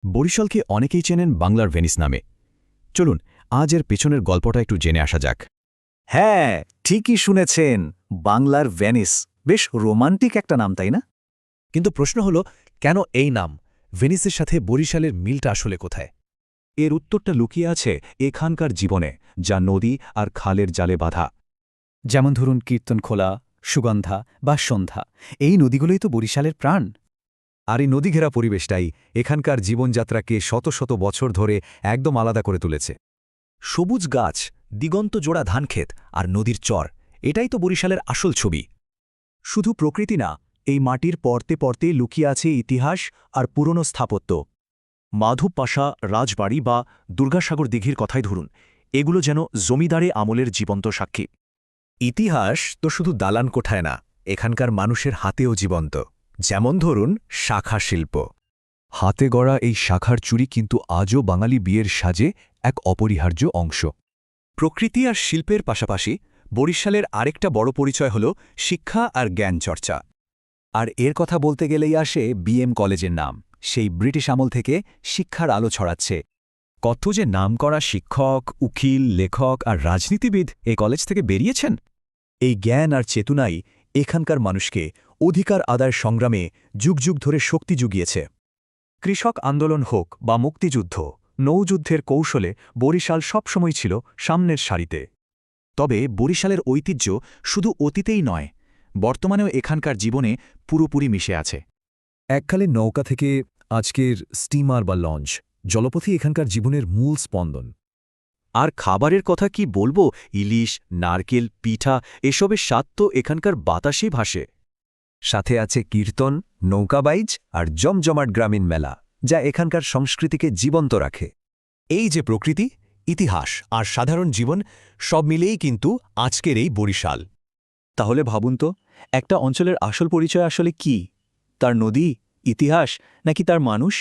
বরিশালকে অনেকেই চেনেন বাংলার ভেনিস নামে। চলুন আজ এর পেছনের গল্পটা একটু জেনে আসা যাক। হ্যাঁ, ঠিকই শুনেছেন, বাংলার ভেনিস। বেশ রোমান্টিক একটা নাম, তাই না? কিন্তু প্রশ্ন হল, কেন এই নাম? ভেনিসের সাথে বরিশালের মিলটা আসলে কোথায়? এর উত্তরটা লুকিয়ে আছে এখানকার জীবনে, যা নদী আর খালের জালে বাঁধা। যেমন ধরুন কীর্তনখোলা, সুগন্ধা বা সন্ধ্যা, এই নদীগুলোই তো বরিশালের প্রাণ। আর এই নদীঘেরা পরিবেশটাই এখানকার জীবনযাত্রাকে শত শত বছর ধরে একদম আলাদা করে তুলেছে। সবুজ গাছ, দিগন্ত জোড়া ধানক্ষেত আর নদীর চর, এটাই তো বরিশালের আসল ছবি। শুধু প্রকৃতি না, এই মাটির পরতে পরতে লুকিয়ে আছে ইতিহাস আর পুরনো স্থাপত্য। মাধব পাশা রাজবাড়ি বা দুর্গাসাগর দিঘির কথাই ধরুন, এগুলো যেন জমিদারে আমলের জীবন্ত সাক্ষী। ইতিহাস তো শুধু দালান কোঠায় না, এখানকার মানুষের হাতেও জীবন্ত। যেমন ধরুন শাখা শিল্প। হাতে গড়া এই শাখার চুরি কিন্তু আজও বাঙালি বিয়ের সাজে এক অপরিহার্য অংশ। প্রকৃতি আর শিল্পের পাশাপাশি বরিশালের আরেকটা বড় পরিচয় হল শিক্ষা আর জ্ঞান চর্চা। আর এর কথা বলতে গেলেই আসে বিএম কলেজের নাম। সেই ব্রিটিশ আমল থেকে শিক্ষার আলো ছড়াচ্ছে। কত যে নামকরা শিক্ষক, উকিল, লেখক আর রাজনীতিবিদ এই কলেজ থেকে বেরিয়েছেন। এই জ্ঞান আর চেতনাই এখানকার মানুষকে অধিকার আদায়ের সংগ্রামে যুগ যুগ ধরে শক্তি জুগিয়েছে। কৃষক আন্দোলন হোক বা মুক্তিযুদ্ধ, নৌযুদ্ধের কৌশলে বরিশাল সবসময় ছিল সামনের সারিতে। তবে বরিশালের ঐতিহ্য শুধু অতীতেই নয়, বর্তমানেও এখানকার জীবনে পুরোপুরি মিশে আছে। এককালে নৌকা থেকে আজকের স্টিমার বা লঞ্চ, জলপথই এখানকার জীবনের মূল স্পন্দন। আর খাবারের কথা কি বলবো, ইলিশ, নারকেল, পিঠা, এসবের স্বাদ তো এখানকার বাতাসেই ভাসে। সাথে আছে কীর্তন, নৌকাবাইজ আর জমজমাট গ্রামীণ মেলা, যা এখানকার সংস্কৃতিকে জীবন্ত রাখে। এই যে প্রকৃতি, ইতিহাস আর সাধারণ জীবন, সব মিলেই কিন্তু আজকের এই বরিশাল। তাহলে ভাবুন তো, একটা অঞ্চলের আসল পরিচয় আসলে কি? তার নদী, ইতিহাস, নাকি তার মানুষ?